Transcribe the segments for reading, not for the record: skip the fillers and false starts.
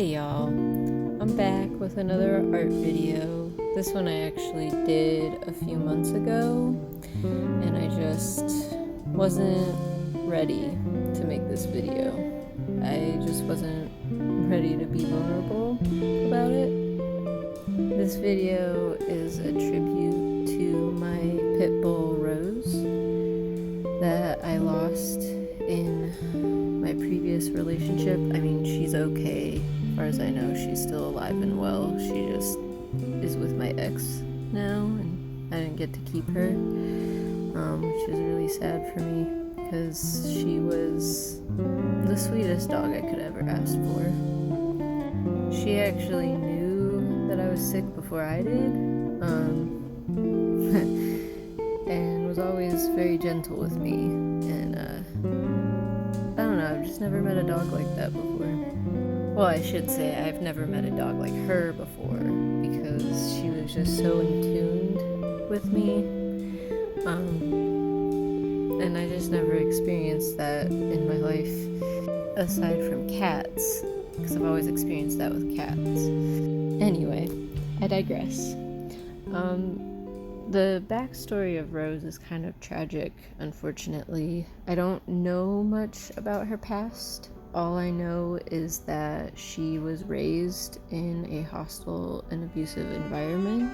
Hey y'all, I'm back with another art video. This one I actually did a few months ago, and I just wasn't ready to make this video. I just wasn't ready to be vulnerable about it. This video is a tribute to my pit bull Rose that I lost in my previous relationship. I mean, she's okay. As far as I know, she's still alive and well. She just is with my ex now, and I didn't get to keep her, which is really sad for me because she was the sweetest dog I could ever ask for. She actually knew that I was sick before I did, and was always very gentle with me, and I don't know, I've just never met a dog like that before. Well, I should say I've never met a dog like her before, because she was just so in tune with me, and I just never experienced that in my life, aside from cats, because I've always experienced that with cats. Anyway, I digress. The backstory of Rose is kind of tragic, unfortunately. I don't know much about her past. All I know is that she was raised in a hostile and abusive environment.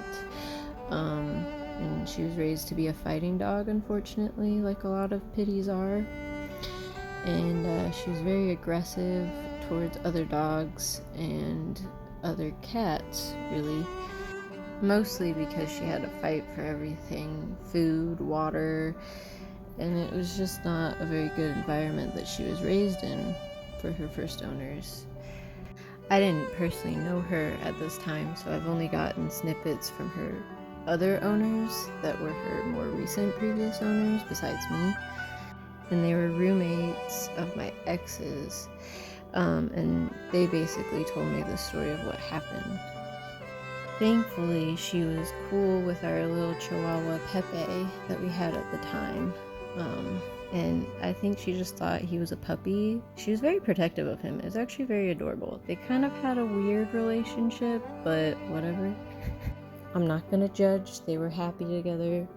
And she was raised to be a fighting dog, unfortunately, like a lot of pitties are. And she was very aggressive towards other dogs and other cats, really. Mostly because she had to fight for everything, food, water, and it was just not a very good environment that she was raised in for her first owners. I didn't personally know her at this time, so I've only gotten snippets from her other owners that were her more recent previous owners besides me, and they were roommates of my ex's, and they basically told me the story of what happened. Thankfully, she was cool with our little Chihuahua Pepe that we had at the time, and I think she just thought he was a puppy. She was very protective of him. It was actually very adorable. They kind of had a weird relationship, but whatever. I'm not gonna judge. They were happy together.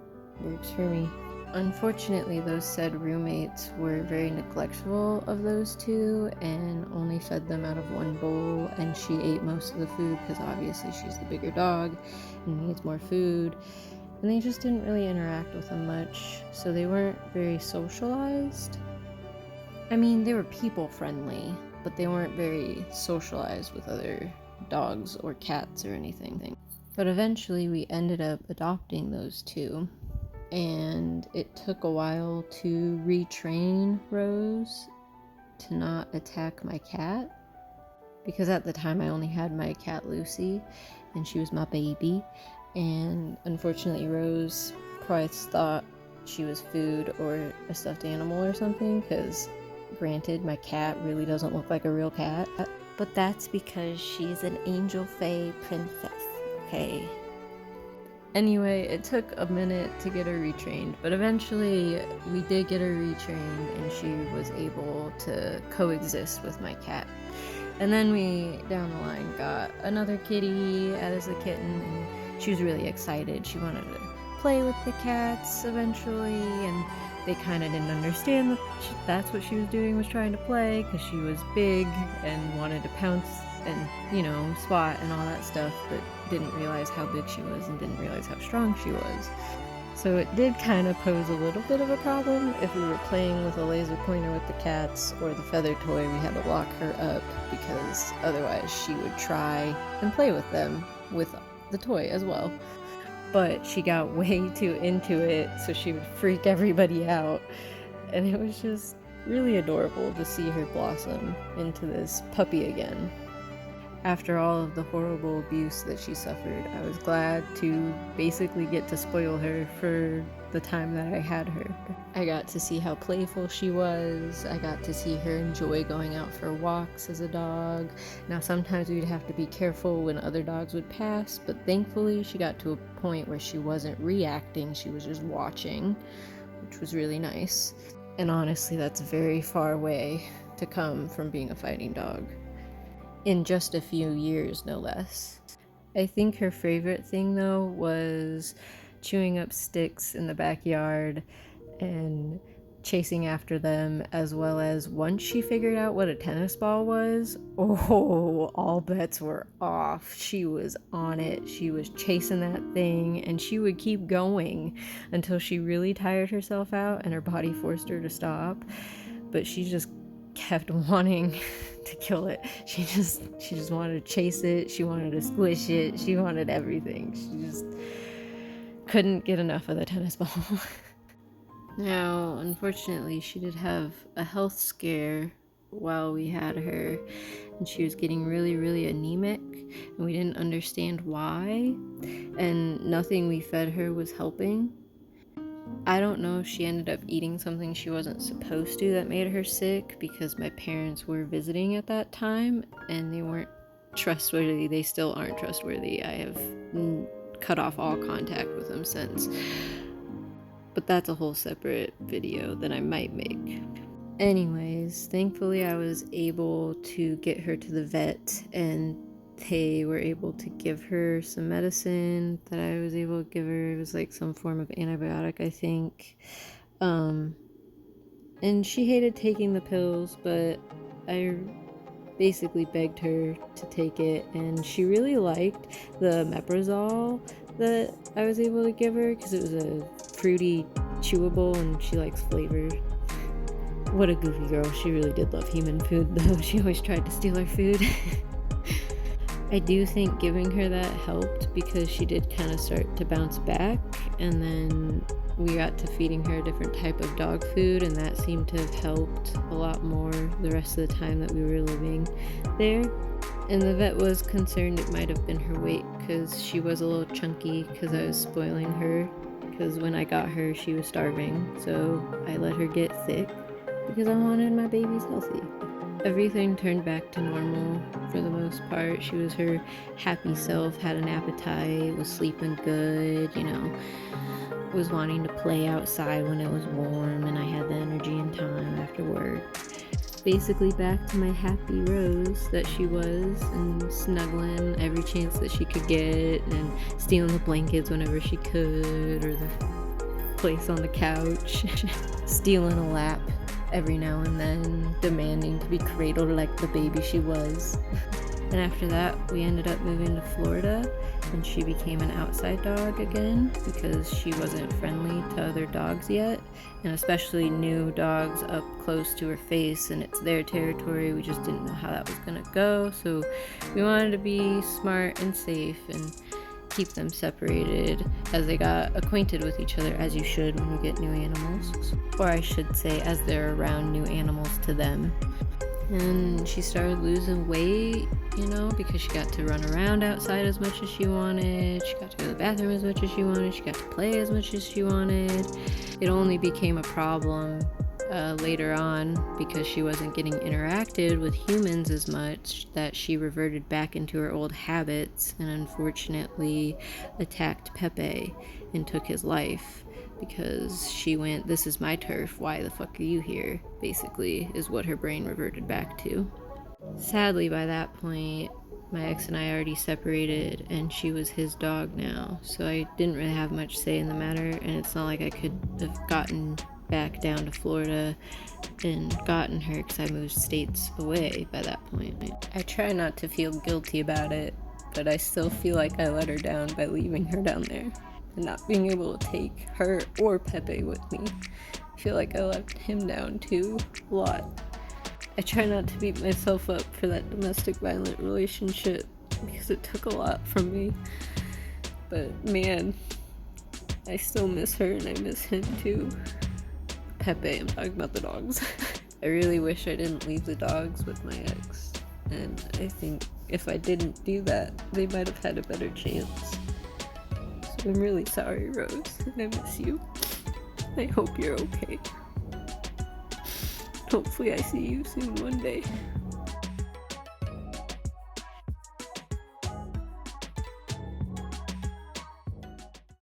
Works for me. Unfortunately, those said roommates were very neglectful of those two and only fed them out of one bowl, and she ate most of the food because obviously she's the bigger dog and needs more food, and they just didn't really interact with them much, so they weren't very socialized. I mean, they were people friendly, but they weren't very socialized with other dogs or cats or anything. But eventually we ended up adopting those two. And it took a while to retrain Rose to not attack my cat, because at the time I only had my cat Lucy and she was my baby, and unfortunately Rose probably thought she was food or a stuffed animal or something, because granted my cat really doesn't look like a real cat, but that's because she's an angel fae princess, okay? Anyway, it took a minute to get her retrained, but eventually we did get her retrained and she was able to coexist with my cat. And then we, down the line, got another kitty as a kitten, and she was really excited. She wanted to play with the cats eventually, and they kind of didn't understand that that's what she was doing, was trying to play, because she was big and wanted to pounce and, you know, swat and all that stuff, but didn't realize how big she was and didn't realize how strong she was. So it did kind of pose a little bit of a problem. If we were playing with a laser pointer with the cats or the feather toy, we had to lock her up, because otherwise she would try and play with them with the toy as well. But she got way too into it, so she would freak everybody out, and it was just really adorable to see her blossom into this puppy again. After all of the horrible abuse that she suffered, I was glad to basically get to spoil her for the time that I had her. I got to see how playful she was. I got to see her enjoy going out for walks as a dog. Now sometimes we'd have to be careful when other dogs would pass, but thankfully she got to a point where she wasn't reacting, she was just watching, which was really nice. And honestly, that's very far away to come from being a fighting dog. in just a few years, no less. I think her favorite thing, though, was chewing up sticks in the backyard and chasing after them, as well as once she figured out what a tennis ball was, oh, all bets were off. She was on it. She was chasing that thing, and she would keep going until she really tired herself out and her body forced her to stop. But she just kept wanting to kill it. She just wanted to chase it. She wanted to squish it. She wanted everything. She just couldn't get enough of the tennis ball. Now, unfortunately, she did have a health scare while we had her, and she was getting really, really anemic, and we didn't understand why, and nothing we fed her was helping. I don't know if she ended up eating something she wasn't supposed to that made her sick, because my parents were visiting at that time, and they weren't trustworthy. They still aren't trustworthy. I have cut off all contact with them since. But that's a whole separate video that I might make. Anyways, thankfully I was able to get her to the vet, and they were able to give her some medicine that I was able to give her. It was like some form of antibiotic, I think. And she hated taking the pills, but I basically begged her to take it, and she really liked the Meprazole that I was able to give her because it was a fruity chewable and she likes flavor. What a goofy girl. She really did love human food, though. She always tried to steal our food. I do think giving her that helped because she did kind of start to bounce back, and then we got to feeding her a different type of dog food, and that seemed to have helped a lot more the rest of the time that we were living there. And the vet was concerned it might have been her weight because she was a little chunky because I was spoiling her, because when I got her she was starving, so I let her get thick because I wanted my babies healthy. Everything turned back to normal for the most part. She was her happy self, had an appetite, was sleeping good, was wanting to play outside when it was warm and I had the energy and time after work. Basically back to my happy Rose that she was, and snuggling every chance that she could get and stealing the blankets whenever she could, or the place on the couch, stealing a lap every now and then, demanding to be cradled like the baby she was. And after that, we ended up moving to Florida, and she became an outside dog again because she wasn't friendly to other dogs yet, and especially new dogs up close to her face, and it's their territory. We just didn't know how that was gonna go, so we wanted to be smart and safe and keep them separated as they got acquainted with each other, as you should when you get new animals, or I should say as they're around new animals to them. And she started losing weight, because she got to run around outside as much as she wanted, she got to go to the bathroom as much as she wanted, she got to play as much as she wanted. It only became a problem later on because she wasn't getting interacted with humans as much that she reverted back into her old habits and unfortunately attacked Pepe and took his life because she went, "This is my turf, why the fuck are you here?" basically is what her brain reverted back to. Sadly, by that point, my ex and I already separated and she was his dog now, so I didn't really have much say in the matter, and it's not like I could have gotten back down to Florida and gotten her because I moved states away by that point. I try not to feel guilty about it, but I still feel like I let her down by leaving her down there and not being able to take her or Pepe with me. I feel like I let him down too, a lot. I try not to beat myself up for that domestic violent relationship because it took a lot from me, but man, I still miss her and I miss him too. Pepe, I'm talking about the dogs. I really wish I didn't leave the dogs with my ex, and I think if I didn't do that, they might have had a better chance. So I'm really sorry, Rose, and I miss you. I hope you're okay. Hopefully I see you soon one day.